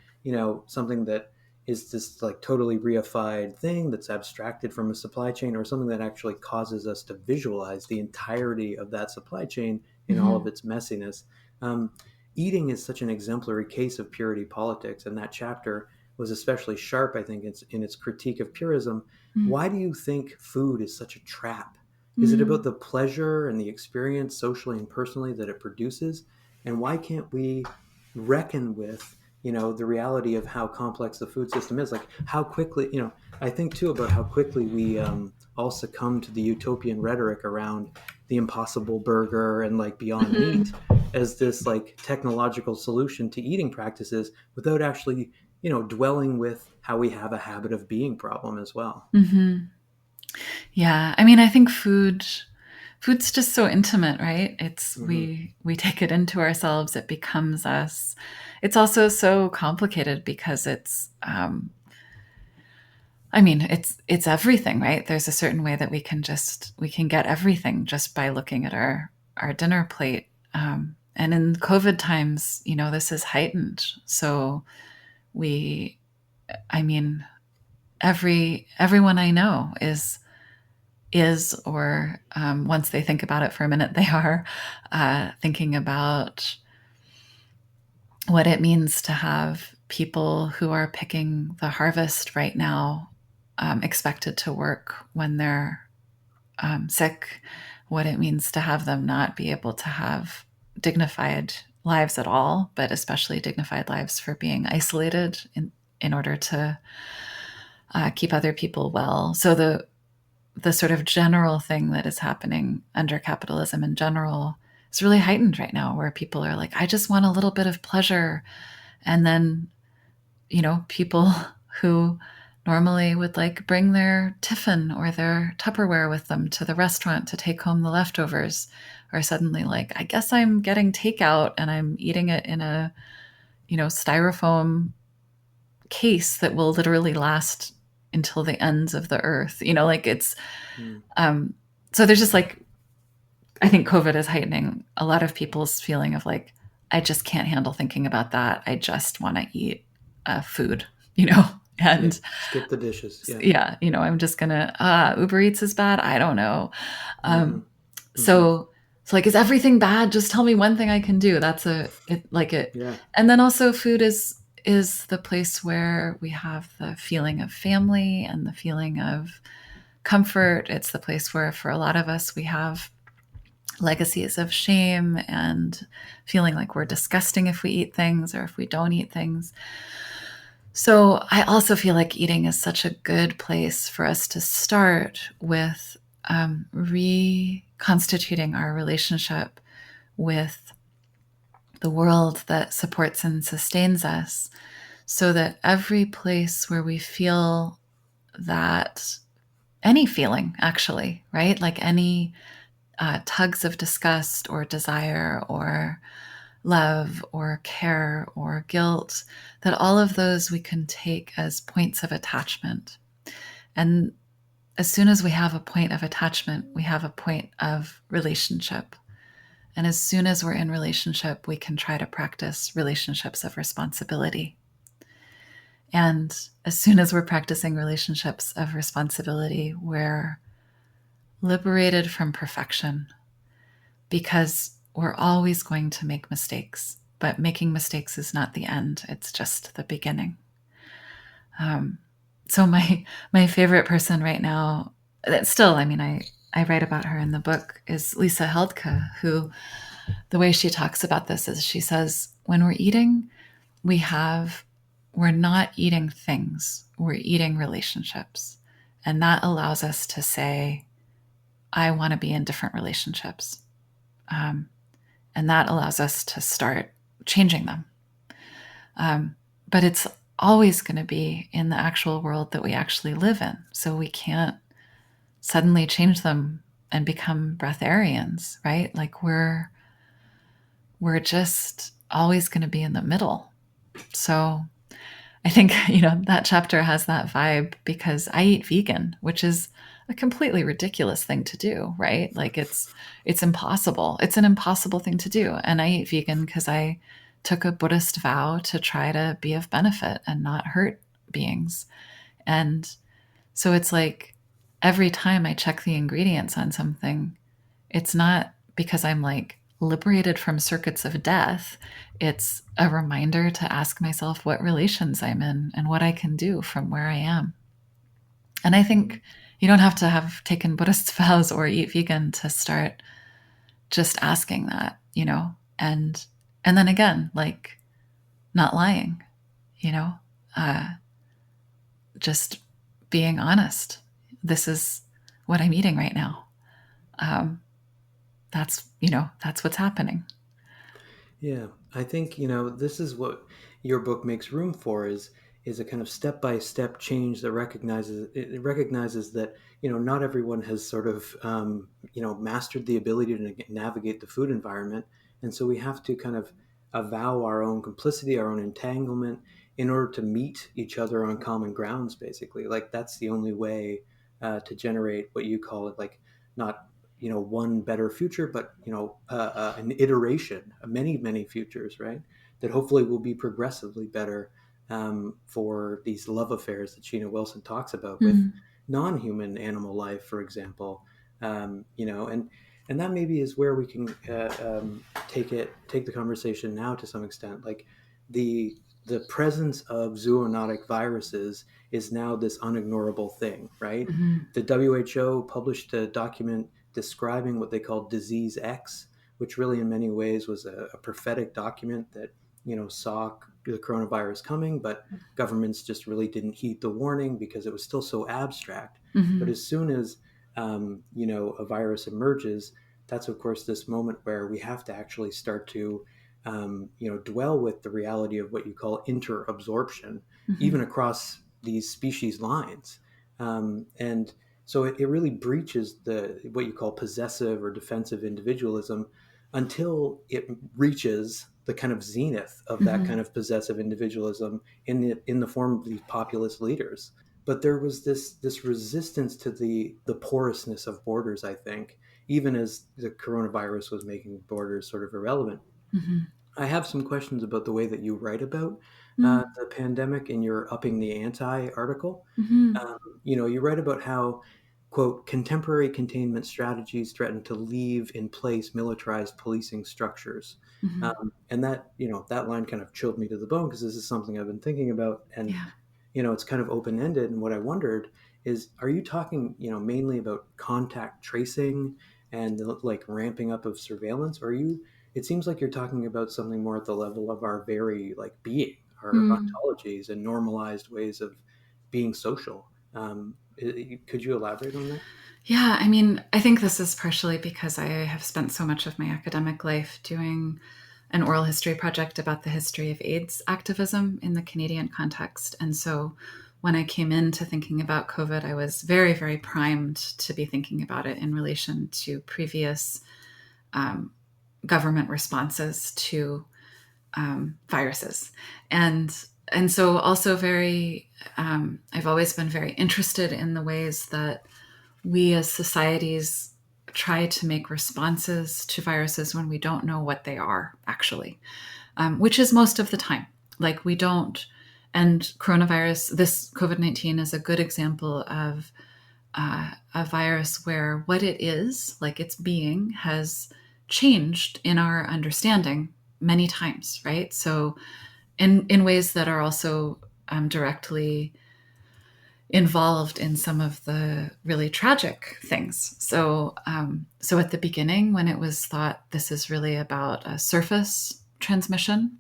something that is this like totally reified thing that's abstracted from a supply chain, or something that actually causes us to visualize the entirety of that supply chain in all of Mm-hmm. its messiness? Um, Eating is such an exemplary case of purity politics, and that chapter was especially sharp, I think, in its critique of purism. Why do you think food is such a trap? Is it about Mm-hmm. the pleasure and the experience socially and personally that it produces? And why can't we reckon with, the reality of how complex the food system is? Like how quickly, I think too about how quickly we all succumb to the utopian rhetoric around the impossible burger and like Beyond Mm-hmm. Meat as this like technological solution to eating practices, without actually, dwelling with how we have a habit of being problem as well. Mm-hmm. Yeah, I mean, I think food's just so intimate, right? It's Mm-hmm. we take it into ourselves, it becomes us. It's also so complicated because I mean, it's everything, right? There's a certain way that we can get everything just by looking at our dinner plate. And in COVID times, this is heightened. So we, I mean, everyone I know or once they think about it for a minute, they are thinking about what it means to have people who are picking the harvest right now expected to work when they're sick, what it means to have them not be able to have dignified lives at all, but especially dignified lives for being isolated in order to keep other people well. So the sort of general thing that is happening under capitalism in general is really heightened right now, where people are like, I just want a little bit of pleasure. And then, people who normally would like bring their tiffin or their Tupperware with them to the restaurant to take home the leftovers are suddenly like, I guess I'm getting takeout and I'm eating it in a, styrofoam case that will literally last until the ends of the earth. Like it's Mm. um so there's just like, I think COVID is heightening a lot of people's feeling of like, I just can't handle thinking about that. I just want to eat food, Yeah. and Skip the dishes. Yeah. yeah, I'm just gonna Uber Eats is bad. I don't know. Mm-hmm. Um, Mm-hmm. so it's like, is everything bad? Just tell me one thing I can do. That's it. Yeah. And then also food is the place where we have the feeling of family and the feeling of comfort. It's the place where for a lot of us we have legacies of shame and feeling like we're disgusting if we eat things or if we don't eat things. So I also feel like eating is such a good place for us to start with reconstituting our relationship with the world that supports and sustains us, so that every place where we feel that, any feeling actually, right? Like any tugs of disgust or desire or love or care or guilt, that all of those we can take as points of attachment. And as soon as we have a point of attachment, we have a point of relationship. And as soon as we're in relationship, we can try to practice relationships of responsibility. And as soon as we're practicing relationships of responsibility, we're liberated from perfection, because we're always going to make mistakes, but making mistakes is not the end. It's just the beginning. Um, so my favorite person right now, that still, I mean, I write about her in the book, is Lisa Heldke, who, the way she talks about this is she says, when we're eating, we're not eating things, we're eating relationships. And that allows us to say, I want to be in different relationships. Um, and that allows us to start changing them. But it's always going to be in the actual world that we actually live in. So we can't suddenly change them and become breatharians, right? Like we're just always going to be in the middle. So I think, that chapter has that vibe, because I eat vegan, which is a completely ridiculous thing to do, right? Like it's impossible. It's an impossible thing to do. And I eat vegan because I took a Buddhist vow to try to be of benefit and not hurt beings. And so it's like every time I check the ingredients on something, it's not because I'm like liberated from circuits of death. It's a reminder to ask myself what relations I'm in and what I can do from where I am. And I think you don't have to have taken Buddhist vows or eat vegan to start just asking that, and then again, like not lying, you know, uh, just being honest. This is what I'm eating right now. Um, that's what's happening. Yeah, I think, this is what your book makes room for is a kind of step-by-step change that recognizes that, not everyone has sort of mastered the ability to navigate the food environment. And so we have to kind of avow our own complicity, our own entanglement in order to meet each other on common grounds, basically. Like that's the only way to generate what you call it, like not one better future, but an iteration, many futures, right? That hopefully will be progressively better for these love affairs that Sheena Wilson talks about with Mm. non-human animal life, for example. And that maybe is where we can take the conversation now to some extent. Like the presence of zoonotic viruses is now this unignorable thing, right? Mm-hmm. The WHO published a document describing what they called disease X, which really in many ways was a prophetic document that saw the coronavirus coming, but governments just really didn't heed the warning because it was still so abstract. But Mm-hmm. as soon as a virus emerges, that's of course this moment where we have to actually start to dwell with the reality of what you call interabsorption, Mm-hmm. even across these species lines. And so it really breaches what you call possessive or defensive individualism until it reaches the kind of zenith of that Mm-hmm. kind of possessive individualism in the form of these populist leaders. But there was this resistance to the porousness of borders, I think, even as the coronavirus was making borders sort of irrelevant. Mm-hmm. I have some questions about the way that you write about the pandemic in your Upping the Anti article. Mm-hmm. You write about how, quote, contemporary containment strategies threaten to leave in place militarized policing structures. Mm-hmm. And that line kind of chilled me to the bone because this is something I've been thinking about. And, Yeah. it's kind of open ended. And what I wondered is, are you talking, mainly about contact tracing and like ramping up of surveillance? Or are you, it seems like you're talking about something more at the level of our very like being, our Mm. ontologies and normalized ways of being social. Could you elaborate on that? Yeah, I mean, I think this is partially because I have spent so much of my academic life doing an oral history project about the history of AIDS activism in the Canadian context. And so when I came into thinking about COVID, I was very, very primed to be thinking about it in relation to previous um, government responses to viruses. And and so also very, I've always been very interested in the ways that we as societies try to make responses to viruses when we don't know what they are actually, which is most of the time. Like we don't, and coronavirus, this COVID-19 is a good example of a virus where what it is, like its being, has changed in our understanding many times, right? So in ways that are also directly involved in some of the really tragic things. So at the beginning, when it was thought this is really about a surface transmission,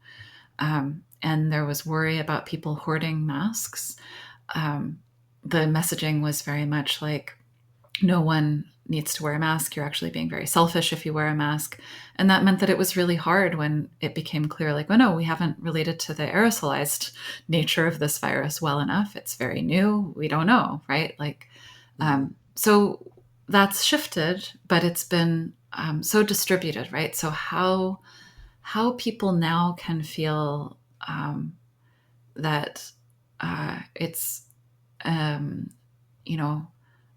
and there was worry about people hoarding masks, um, the messaging was very much like, no one needs to wear a mask. You're actually being very selfish if you wear a mask. And that meant that it was really hard when it became clear, like, oh no, we haven't related to the aerosolized nature of this virus well enough. It's very new. We don't know, right? Like, Mm-hmm. so that's shifted, but it's been so distributed, right? So how people now can feel that it's um, you know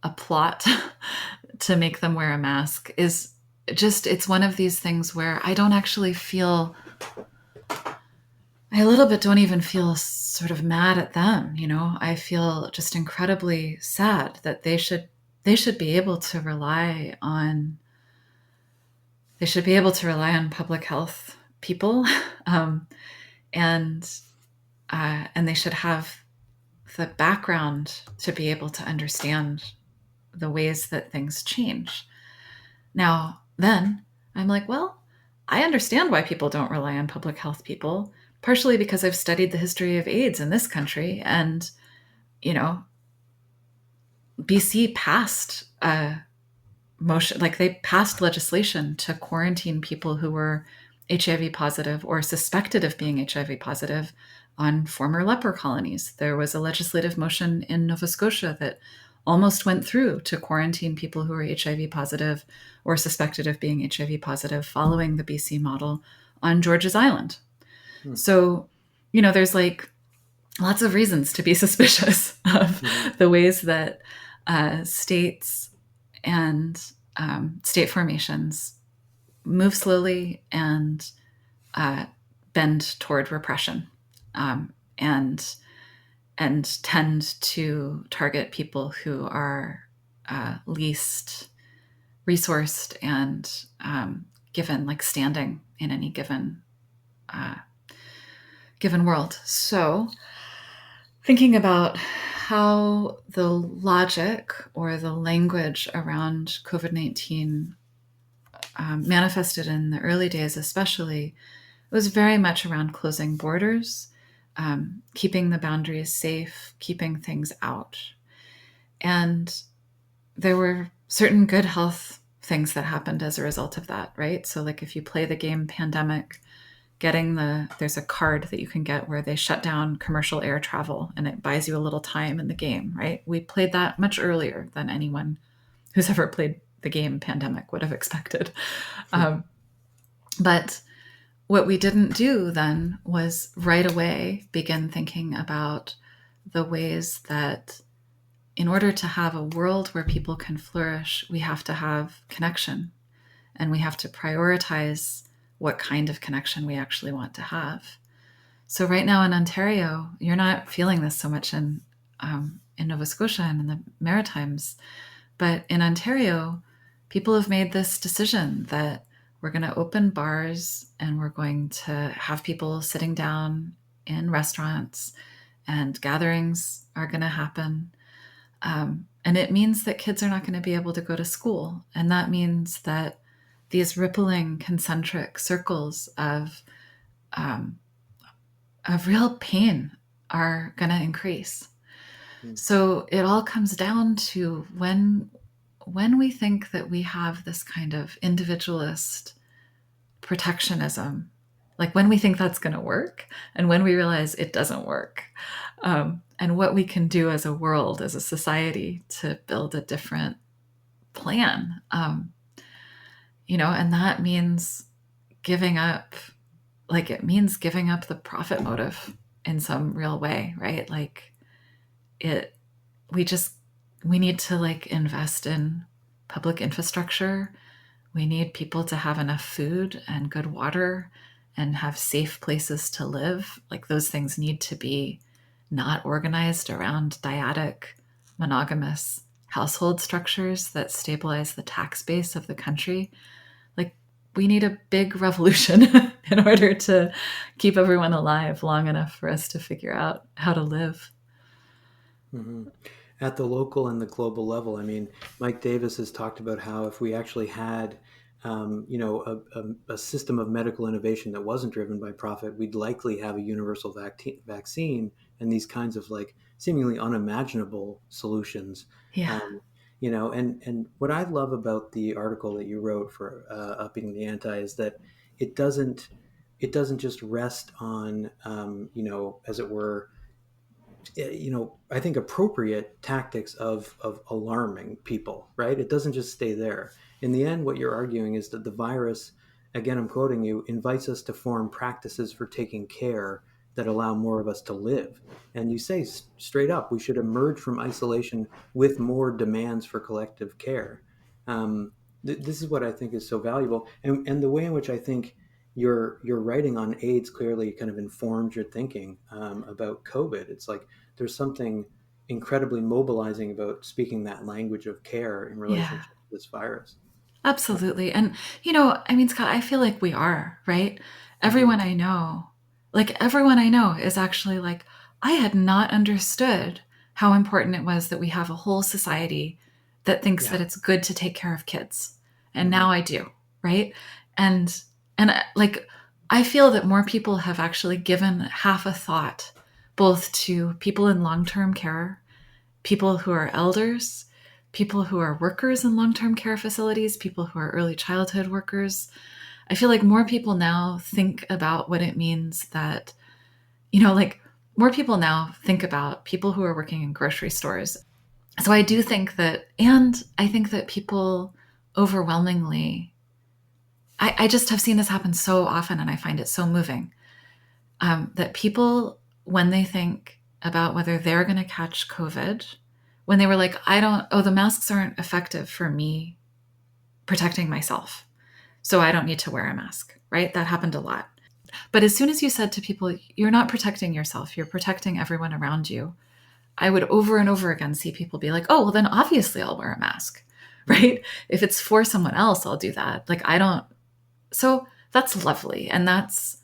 a plot to make them wear a mask is just, it's one of these things where I I a little bit don't even feel sort of mad at them, you know. I feel just incredibly sad that they should be able to rely on public health people, um, and and they should have the background to be able to understand the ways that things change. Now, then I'm like, well, I understand why people don't rely on public health people, partially because I've studied the history of AIDS in this country. And, you know, BC passed a motion, like they passed legislation to quarantine people who were HIV positive or suspected of being HIV positive on former leper colonies. There was a legislative motion in Nova Scotia that almost went through to quarantine people who were HIV positive or suspected of being HIV positive following the BC model on George's Island. Hmm. So, you know, there's like lots of reasons to be suspicious of the ways that states and state formations move slowly and bend toward repression, and tend to target people who are least resourced and given like standing in any given world. So thinking about how the logic or the language around COVID-19 manifested in the early days, especially, it was very much around closing borders, keeping the boundaries safe, keeping things out. And there were certain good health things that happened as a result of that, right? So, like if you play the game Pandemic, there's a card that you can get where they shut down commercial air travel and it buys you a little time in the game, right? We played that much earlier than anyone who's ever played the game Pandemic would have expected. But what we didn't do then was right away begin thinking about the ways that in order to have a world where people can flourish, we have to have connection, and we have to prioritize what kind of connection we actually want to have. So right now in Ontario, you're not feeling this so much in Nova Scotia and in the Maritimes, but in Ontario, people have made this decision that we're going to open bars and we're going to have people sitting down in restaurants and gatherings are going to happen. And it means that kids are not going to be able to go to school. And that means that these rippling concentric circles of real pain are going to increase. So it all comes down to when we think that we have this kind of individualist protectionism, like when we think that's going to work and when we realize it doesn't work, and what we can do as a world, as a society, to build a different plan. And that means giving up, giving up the profit motive in some real way, right? We need to invest in public infrastructure. We need people to have enough food and good water and have safe places to live. Those things need to be not organized around dyadic, monogamous household structures that stabilize the tax base of the country. We need a big revolution in order to keep everyone alive long enough for us to figure out how to live. Mm-hmm. At the local and the global level, I mean, Mike Davis has talked about how if we actually had, a system of medical innovation that wasn't driven by profit, we'd likely have a universal vaccine and these kinds of seemingly unimaginable solutions. Yeah. And what I love about the article that you wrote for Upping the Anti is that it doesn't just rest on, as it were, I think appropriate tactics of alarming people, right? It doesn't just stay there. In the end, what you're arguing is that the virus, again, I'm quoting you, invites us to form practices for taking care that allow more of us to live. And you say straight up, we should emerge from isolation with more demands for collective care. This is what I think is so valuable. And the way in which I think your writing on AIDS clearly kind of informed your thinking about COVID. It's like there's something incredibly mobilizing about speaking that language of care in Yeah. relationship to this virus. Absolutely. And, I mean, Scott, I feel like we are, right? Mm-hmm. Everyone I know is actually like, I had not understood how important it was that we have a whole society that thinks Yeah. that it's good to take care of kids. And Mm-hmm. now I do, right? And, like, I feel that more people have actually given half a thought both to people in long term care, people who are elders, people who are workers in long term care facilities, people who are early childhood workers. I feel like more people now think about what it means that, like more people now think about people who are working in grocery stores. So I do think that, and I think that people overwhelmingly, I just have seen this happen so often and I find it so moving that people, when they think about whether they're going to catch COVID, when they were like, the masks aren't effective for me protecting myself. So I don't need to wear a mask, right? That happened a lot. But as soon as you said to people, you're not protecting yourself, you're protecting everyone around you, I would over and over again see people be like, oh, well, then obviously I'll wear a mask, Mm-hmm. right? If it's for someone else, I'll do that. Like, I don't. So that's lovely. And that's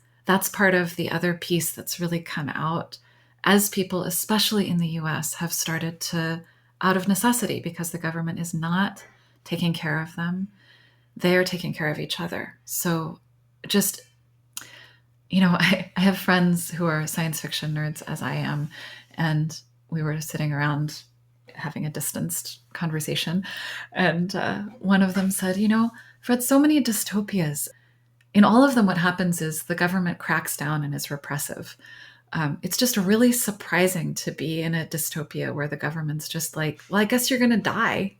part of the other piece that's really come out as people, especially in the US, have started to, out of necessity, because the government is not taking care of them, they are taking care of each other. So just, I have friends who are science fiction nerds as I am, and we were sitting around having a distanced conversation. And one of them said, I've read so many dystopias. In all of them, what happens is the government cracks down and is repressive. It's just really surprising to be in a dystopia where the government's just like, well, I guess you're going to die.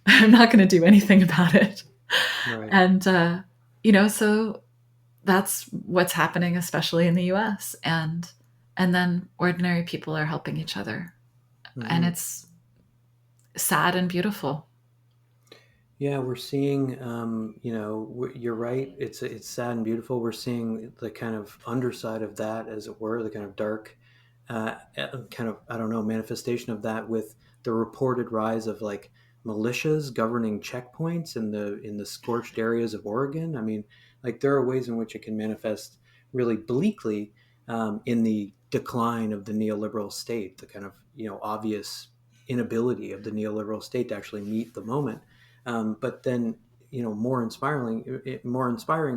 I'm not going to do anything about it. Right. And, so that's what's happening, especially in the US. And then ordinary people are helping each other. And Mm-hmm. it's sad and beautiful. Yeah, we're seeing, you're right. It's sad and beautiful. We're seeing the kind of underside of that, as it were, the kind of dark, kind of, I don't know, manifestation of that with the reported rise of like militias governing checkpoints in the scorched areas of Oregon. I mean, like there are ways in which it can manifest really bleakly in the decline of the neoliberal state, the kind of obvious inability of the neoliberal state to actually meet the moment. But then, more inspiring,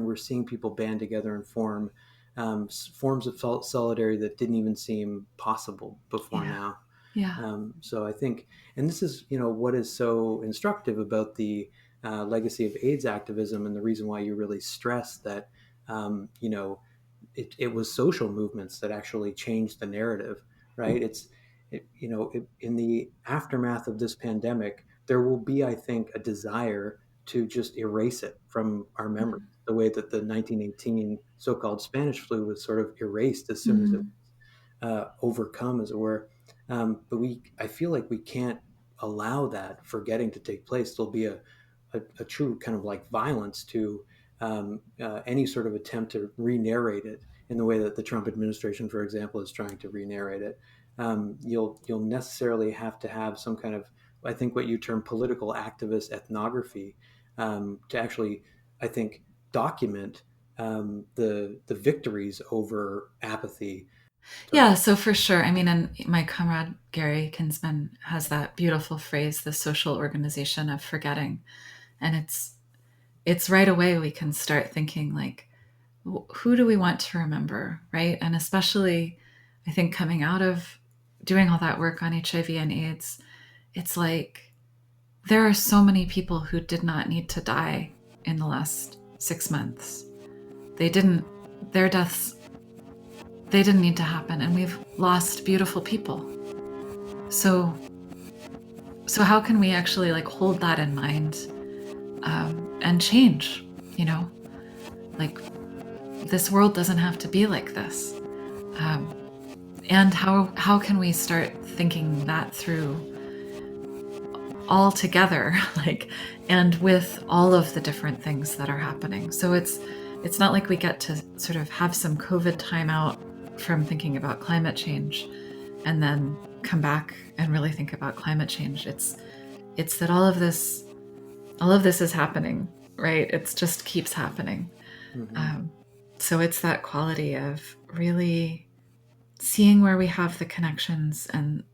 we're seeing people band together and form forms of solidarity that didn't even seem possible before Yeah. now. Yeah. So I think, and this is, what is so instructive about the legacy of AIDS activism, and the reason why you really stress that, it was social movements that actually changed the narrative, right? In the aftermath of this pandemic, there will be, I think, a desire to just erase it from our memory, the way that the 1918 so-called Spanish flu was sort of erased as soon as it Mm. overcome, as it were. I feel like we can't allow that forgetting to take place. There'll be a true kind of like violence to any sort of attempt to re-narrate it in the way that the Trump administration, for example, is trying to re-narrate it. You'll necessarily have to have some kind of, I think, what you term political activist ethnography to actually, I think, document the victories over apathy. Sorry. Yeah, so for sure. I mean, and my comrade Gary Kinsman has that beautiful phrase, the social organization of forgetting. And it's right away we can start thinking like, who do we want to remember, right? And especially, I think coming out of doing all that work on HIV and AIDS, it's like there are so many people who did not need to die in the last 6 months. They didn't, their deaths, they didn't need to happen. And we've lost beautiful people. So, so how can we actually like hold that in mind and change, you know? Like, this world doesn't have to be like this. Um, and how can we start thinking that through all together, like, and with all of the different things that are happening? So it's not like we get to sort of have some COVID time out from thinking about climate change and then come back and really think about climate change. It's that all of this is happening, right? It just keeps happening. Mm-hmm. So it's that quality of really seeing where we have the connections and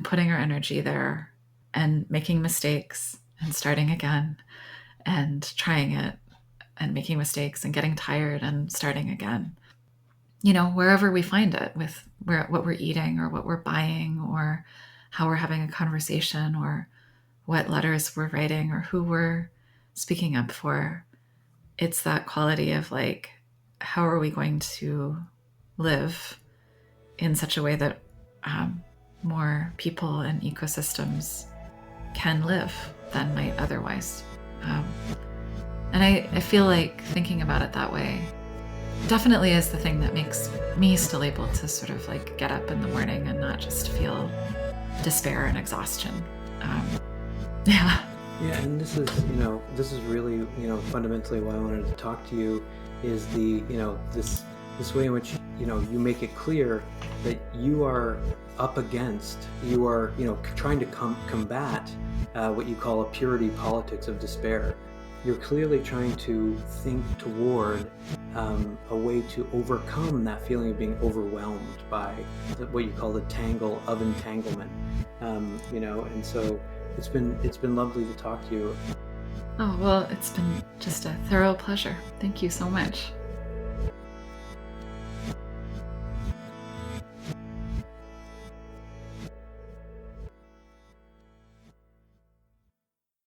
putting our energy there and making mistakes and starting again and trying it and making mistakes and getting tired and starting again. Wherever we find it, with what we're eating or what we're buying or how we're having a conversation or what letters we're writing or who we're speaking up for. It's that quality of like, how are we going to live in such a way that more people and ecosystems can live than might otherwise. And I feel like thinking about it that way definitely is the thing that makes me still able to sort of like get up in the morning and not just feel despair and exhaustion. Yeah, and this is really, fundamentally why I wanted to talk to you, is this way in which, you make it clear that you are trying to combat what you call a purity politics of despair. You're clearly trying to think toward a way to overcome that feeling of being overwhelmed by what you call the tangle of entanglement. And so it's been lovely to talk to you. Oh, well, it's been just a thorough pleasure. Thank you so much.